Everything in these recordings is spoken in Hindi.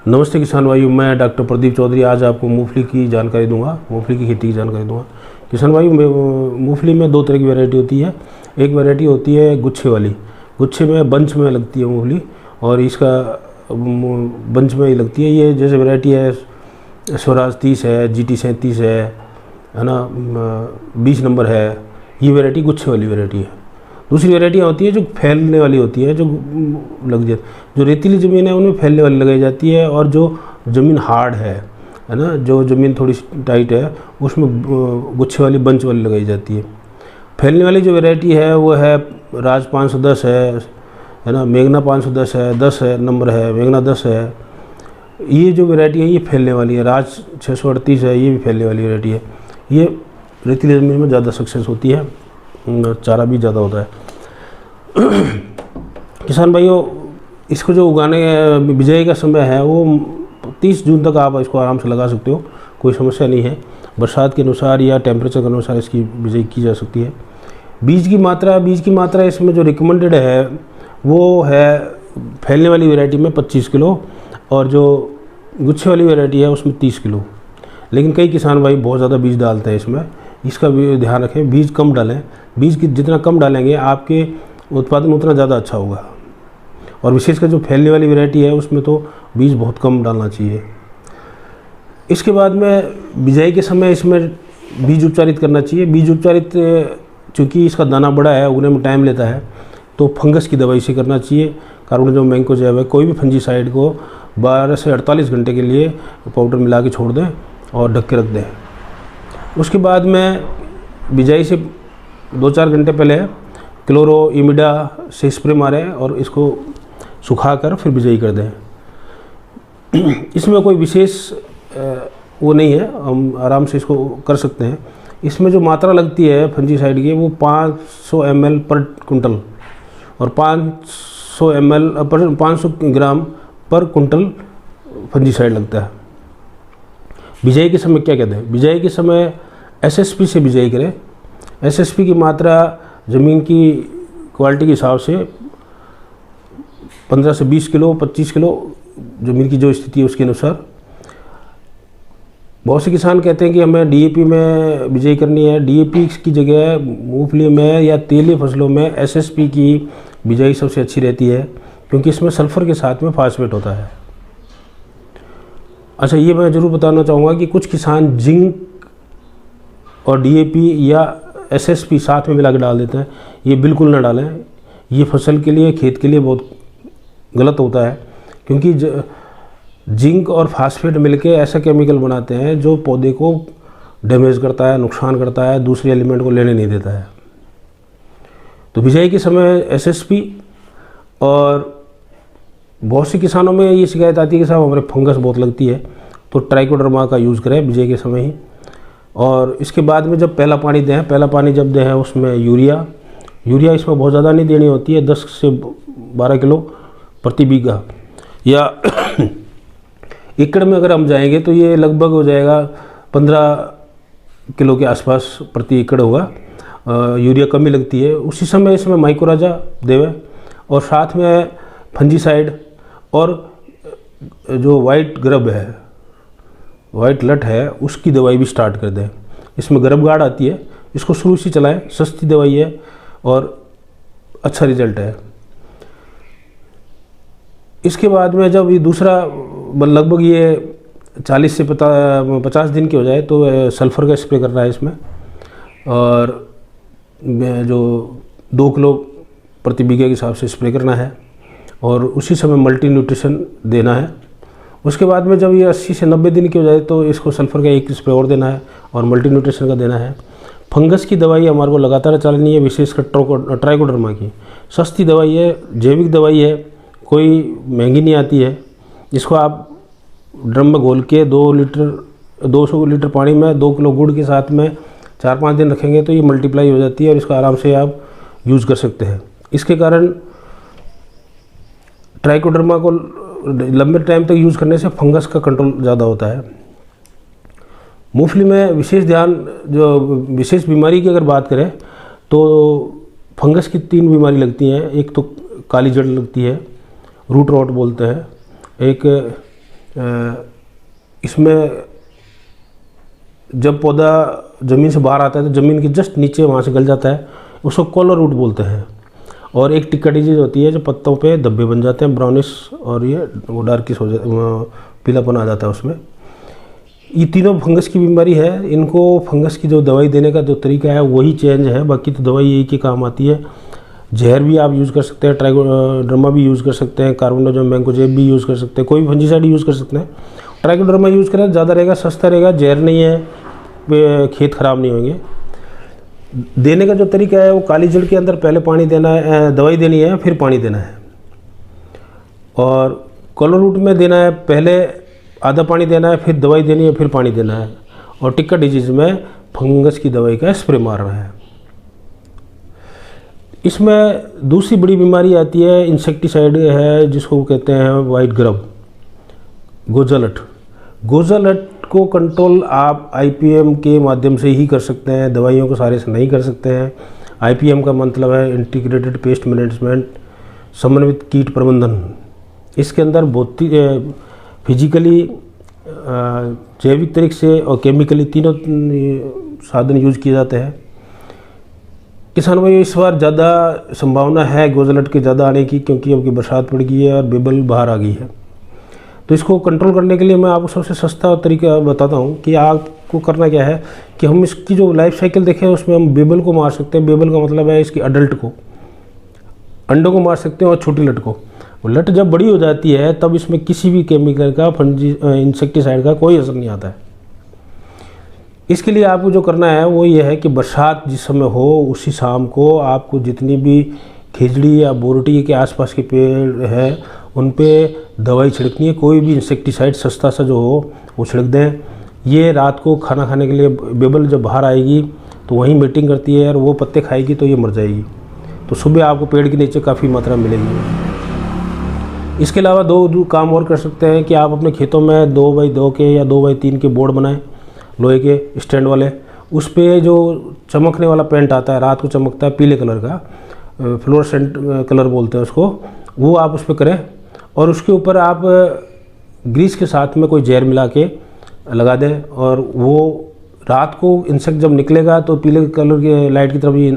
नमस्ते किसान भाइयों, मैं डॉक्टर प्रदीप चौधरी आज आपको मूंगफली की जानकारी दूंगा, मूंगफली की खेती की जानकारी दूंगा। किसान भाइयों, मूंगफली में दो तरह की वैरायटी होती है। एक वैरायटी होती है गुच्छे वाली, गुच्छे में बंच में लगती है मूंगफली, और इसका बंच में ही लगती है। ये जैसे वैरायटी है स्वराज 30 है, GT 37 है ना, 20 नंबर है। ये वैरायटी गुच्छे वाली वैरायटी है। दूसरी वैरायटियाँ होती है जो फैलने वाली होती है, जो लग जाती, जो रेतीली ज़मीन है उनमें फैलने वाली लगाई जाती है, और जो ज़मीन हार्ड है ना, जो ज़मीन थोड़ी टाइट है उसमें गुच्छे वाली बंच वाली लगाई जाती है। फैलने वाली जो वैरायटी है वो है राज 510 है ना, मेघना 510 है, 10 है नंबर है, मेघना 10 है। ये जो वैरायटी है ये फैलने वाली है। राज 638 है, ये भी फैलने वाली वैरायटी है। ये रेतीली ज़मीन में ज़्यादा सक्सेस होती है, चारा भी ज़्यादा होता है। किसान भाइयों, इसको जो उगाने बिजाई का समय है वो 30 जून तक आप इसको आराम से लगा सकते हो, कोई समस्या नहीं है। बरसात के अनुसार या टेम्परेचर के अनुसार इसकी बिजाई की जा सकती है। बीज की मात्रा इसमें जो रिकमेंडेड है वो है फैलने वाली वैरायटी में 25 किलो, और जो गुच्छे वाली वैरायटी है उसमें 30 किलो। लेकिन कई किसान भाई बहुत ज़्यादा बीज डालते हैं इसमें, इसका भी ध्यान रखें, बीज कम डालें। बीज की जितना कम डालेंगे आपके उत्पादन उतना ज़्यादा अच्छा होगा। और विशेषकर जो फैलने वाली वैरायटी है उसमें तो बीज बहुत कम डालना चाहिए। इसके बाद में बिजाई के समय इसमें बीज उपचारित करना चाहिए। बीज उपचारित चूँकि इसका दाना बड़ा है, उगने में टाइम लेता है, तो फंगस की दवाई से करना चाहिए। कार्बोनिजम मैंकोजेब है, कोई भी फंजीसाइड को 12 से 48 घंटे के लिए पाउडर मिला के छोड़ दें और ढक के रख दें। उसके बाद में बिजाई से 2-4 घंटे पहले क्लोरो इमिडा से स्प्रे मारें और इसको सुखाकर फिर बिजाई कर दें। इसमें कोई विशेष वो नहीं है, हम आराम से इसको कर सकते हैं। इसमें जो मात्रा लगती है फंजीसाइड की वो 500 ml पर कुंटल और 500 ग्राम पर कुंटल फंजीसाइड लगता है। बिजाई के समय क्या कहते हैं, बिजाई के समय SSP से बिजाई करें। SSP की मात्रा ज़मीन की क्वालिटी के हिसाब से 15 से 20 किलो, 25 किलो, ज़मीन की जो स्थिति है उसके अनुसार। बहुत से किसान कहते हैं कि हमें DAP में बिजाई करनी है। DAP की जगह मूंगफली में या तेली फसलों में SSP की बिजाई सबसे अच्छी रहती है, क्योंकि इसमें सल्फ़र के साथ में फास्फेट होता है। अच्छा, ये मैं ज़रूर बताना चाहूँगा कि कुछ किसान जिंक और DAP या SSP साथ में मिला के डाल देते हैं। ये बिल्कुल ना डालें, ये फसल के लिए, खेत के लिए बहुत गलत होता है, क्योंकि जिंक और फास्फेट मिलके ऐसा केमिकल बनाते हैं जो पौधे को डैमेज करता है, नुकसान करता है, दूसरे एलिमेंट को लेने नहीं देता है। तो बिजाई के समय SSP, और बहुत से किसानों में ये शिकायत आती है कि साहब हमारे फंगस बहुत लगती है, तो ट्राइकोडर्मा का यूज़ करें बिजाई के समय ही। और इसके बाद में जब पहला पानी दें, पहला पानी जब दें उसमें यूरिया इसमें बहुत ज़्यादा नहीं देनी होती है, 10 से 12 किलो प्रति बीघा, या एकड़ में अगर हम जाएंगे तो ये लगभग हो जाएगा 15 किलो के आसपास प्रति एकड़ होगा। यूरिया कम ही लगती है। उसी समय इसमें माइकोराजा देवें, और साथ में फंजीसाइड, और जो वाइट ग्रब है, वाइट लट है, उसकी दवाई भी स्टार्ट कर दें। इसमें ग्रब गार्ड आती है, इसको शुरू से चलाएं, सस्ती दवाई है और अच्छा रिजल्ट है। इसके बाद में जब ये दूसरा लगभग ये 40 से 50 दिन की हो जाए तो सल्फ़र का स्प्रे करना है इसमें, और जो 2 किलो प्रति बीघे के हिसाब से स्प्रे करना है, और उसी समय मल्टी न्यूट्रिशन देना है। उसके बाद में जब ये 80 से 90 दिन की हो जाए तो इसको सल्फ़र का 1 स्प्रे और देना है, और मल्टी न्यूट्रिशन का देना है। फंगस की दवाई हमारे को लगातार चलानी है, विशेषकर ट्राइकोडर्मा की। सस्ती दवाई है, जैविक दवाई है, कोई महंगी नहीं आती है। इसको आप ड्रम में घोल के 200 लीटर पानी में 2 किलो गुड़ के साथ में 4-5 दिन रखेंगे तो ये मल्टीप्लाई हो जाती है, और इसको आराम से आप यूज़ कर सकते हैं। इसके कारण ट्राइकोडर्मा को लंबे टाइम तक यूज़ करने से फंगस का कंट्रोल ज़्यादा होता है। मूंगफली में विशेष ध्यान, जो विशेष बीमारी की अगर बात करें तो फंगस की 3 बीमारी लगती हैं। एक तो काली जड़ लगती है, रूट रॉट बोलते हैं, एक इसमें जब पौधा ज़मीन से बाहर आता है तो ज़मीन के जस्ट नीचे वहाँ से गल जाता है, उसको कॉलर रूट बोलते हैं। और एक टिक्का डिजीज होती है जो पत्तों पे धब्बे बन जाते हैं ब्राउनिश, और ये वो डार्किश हो जाता, पीलापन आ जाता है उसमें। ये तीनों फंगस की बीमारी है। इनको फंगस की जो दवाई देने का जो तरीका है वही चेंज है, बाकी तो दवाई यही की काम आती है। जहर भी आप यूज़ कर सकते हैं, ट्राइकोडर्मा भी यूज़ कर सकते हैं, कार्बोनडाजिम मैंकोजेब भी यूज़ कर सकते हैं, कोई भी फंजीसाइड यूज़ कर सकते हैं। ट्राइकोडर्मा यूज़ करें ज़्यादा रहेगा, सस्ता रहेगा, जहर नहीं है, खेत ख़राब नहीं होंगे। देने का जो तरीका है वो काली जड़ के अंदर पहले पानी देना है, दवाई देनी है, फिर पानी देना है। और कॉलर रूट में देना है, पहले आधा पानी देना है, फिर दवाई देनी है, फिर पानी देना है। और टिक्का डिजीज़ में फंगस की दवाई का स्प्रे मारना है। इसमें दूसरी बड़ी बीमारी आती है, इंसेक्टिसाइड है जिसको कहते हैं वाइट ग्रब, गोजालट। गोजालट को कंट्रोल आप आईपीएम के माध्यम से ही कर सकते हैं, दवाइयों के सहारे से नहीं कर सकते हैं। आईपीएम का मतलब है इंटीग्रेटेड पेस्ट मैनेजमेंट, समन्वित कीट प्रबंधन। इसके अंदर फिजिकली, जैविक तरीके से और केमिकली तीनों साधन यूज किए जाते हैं। किसानों में इस बार ज़्यादा संभावना है गोजालट के ज़्यादा आने की, क्योंकि अब की बरसात पड़ गई है और बेबल बाहर आ गई है। तो इसको कंट्रोल करने के लिए मैं आपको सबसे सस्ता तरीका बताता हूँ कि आपको करना क्या है कि हम इसकी जो लाइफ साइकिल देखें उसमें हम बेबल को मार सकते हैं। बेबल का मतलब है इसकी अडल्ट को, अंडों को मार सकते हैं और छोटी लट को। लट जब बड़ी हो जाती है तब इसमें किसी भी केमिकल का, इंसेक्टिसाइड का कोई असर नहीं आता है। इसके लिए आपको जो करना है वो ये है कि बरसात जिस समय हो उसी शाम को आपको जितनी भी खिजड़ी या बोरटी के आसपास के पेड़ है उन पे दवाई छिड़कनी है। कोई भी इंसेक्टिसाइड सस्ता सा जो हो वो छिड़क दें। ये रात को खाना खाने के लिए, बेबल जब बाहर आएगी तो वहीं मीटिंग करती है और वो पत्ते खाएगी तो ये मर जाएगी। तो सुबह आपको पेड़ के नीचे काफ़ी मात्रा मिलेगी। इसके अलावा दो काम और कर सकते हैं कि आप अपने खेतों में 2x2 के या 2x3 के बोर्ड बनाएं, लोहे के स्टैंड वाले। उस पर जो चमकने वाला पेंट आता है, रात को चमकता है पीले कलर का, फ्लोरोसेंट कलर बोलते हैं उसको, वो आप उस पर करें। और उसके ऊपर आप ग्रीस के साथ में कोई जहर मिला के लगा दें, और वो रात को इंसेक्ट जब निकलेगा तो पीले कलर के लाइट की तरफ ये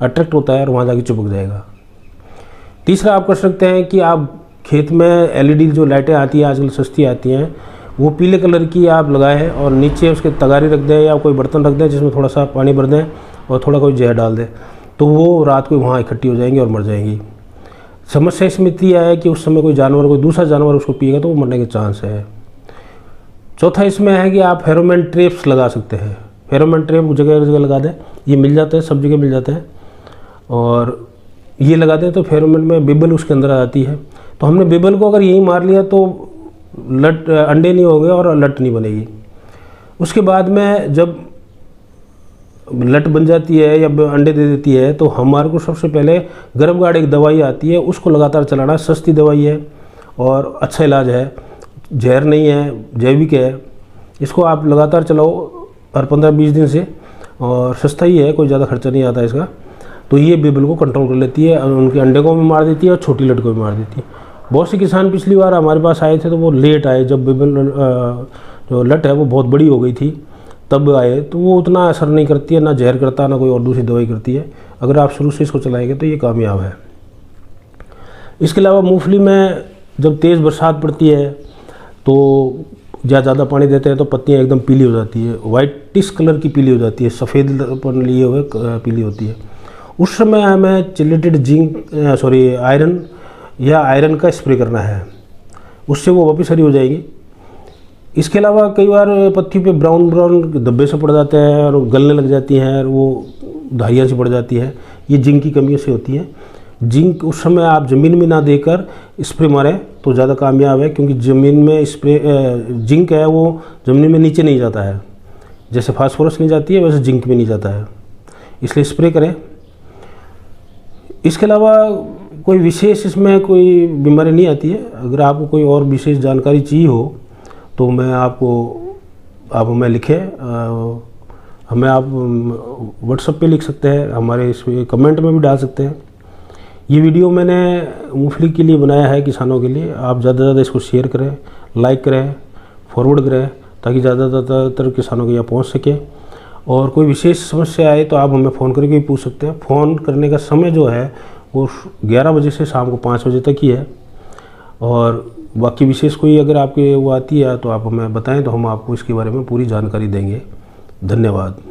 अट्रैक्ट होता है और वहाँ जाके चिपक जाएगा। तीसरा आप कर सकते हैं कि आप खेत में एलईडी जो लाइटें आती हैं आजकल सस्ती आती हैं, वो पीले कलर की आप लगाएं और नीचे उसके तगारी रख दें या कोई बर्तन रख दें जिसमें थोड़ा सा पानी भर दें और थोड़ा कोई जहर डाल दें, तो वो रात को वहाँ इकट्ठी हो जाएंगी और मर जाएंगी। समस्या इसमें इतनी है कि उस समय कोई जानवर, कोई दूसरा जानवर उसको पिएगा तो वो मरने के चांस है। चौथा इसमें है कि आप फेरोमोन ट्रैप्स लगा सकते हैं। फेरोमोन ट्रैप जगह जगह लगा दें, ये मिल जाते हैं, सब जगह मिल जाते हैं। और ये लगा दें तो फेरोमोन में बेबल उसके अंदर आ जाती है। तो हमने बेबल को अगर यहीं मार लिया तो लट, अंडे नहीं होंगे और लट नहीं बनेगी। उसके बाद में जब लट बन जाती है या अंडे दे देती है तो हमारे को सबसे पहले गर्भगार्ड एक दवाई आती है, उसको लगातार चलाना। सस्ती दवाई है और अच्छा इलाज है, जहर नहीं है, जैविक है। इसको आप लगातार चलाओ हर 15-20 दिन से, और सस्ता ही है, कोई ज़्यादा खर्चा नहीं आता इसका। तो ये बेबल को कंट्रोल कर लेती है और उनके अंडे को भी मार देती है और छोटी लट को भी मार देती है। बहुत से किसान पिछली बार हमारे पास आए थे तो वो लेट आए, जब बेबल जो लट है वो बहुत बड़ी हो गई थी तब आए। तो वो उतना असर नहीं करती है, ना जहर करता, ना कोई और दूसरी दवाई करती है। अगर आप शुरू से इसको चलाएंगे तो ये कामयाब है। इसके अलावा मूंगफली में जब तेज़ बरसात पड़ती है तो ज़्यादा पानी देते हैं तो पत्तियाँ एकदम पीली हो जाती है, वाइटिश कलर की पीली हो जाती है, सफ़ेदपन लिए हुए पीली होती है। उस समय हमें चिलेटेड आयरन या आयरन का स्प्रे करना है, उससे वो वापस हरी हो जाएगी। इसके अलावा कई बार पत्ती पे ब्राउन धब्बे से पड़ जाते हैं और गलने लग जाती हैं और वो धारियाँ सी पड़ जाती है, ये जिंक की कमी से होती है। जिंक उस समय आप ज़मीन में ना देकर स्प्रे मारें तो ज़्यादा कामयाब है, क्योंकि ज़मीन में जिंक है वो ज़मीन में नीचे नहीं जाता है, जैसे फास्फोरस नहीं जाती है वैसे जिंक में नहीं जाता है, इसलिए स्प्रे करें। इसके अलावा कोई विशेष इसमें कोई बीमारी नहीं आती है। अगर आपको कोई और विशेष जानकारी चाहिए हो तो आप हमें लिखें, हमें आप व्हाट्सएप पे लिख सकते हैं, हमारे इस कमेंट में भी डाल सकते हैं। ये वीडियो मैंने मूंगफली के लिए बनाया है, किसानों के लिए। आप ज़्यादा से ज़्यादा इसको शेयर करें, लाइक करें, फॉरवर्ड करें, ताकि ज़्यादातर किसानों के यहाँ पहुँच सके। और कोई विशेष समस्या आए तो आप हमें फ़ोन करके भी पूछ सकते हैं। फ़ोन करने का समय जो है वो 11 बजे से शाम को 5 बजे तक ही है। और बाकी विशेष कोई अगर आपके वो आती है तो आप हमें बताएं, तो हम आपको इसके बारे में पूरी जानकारी देंगे। धन्यवाद।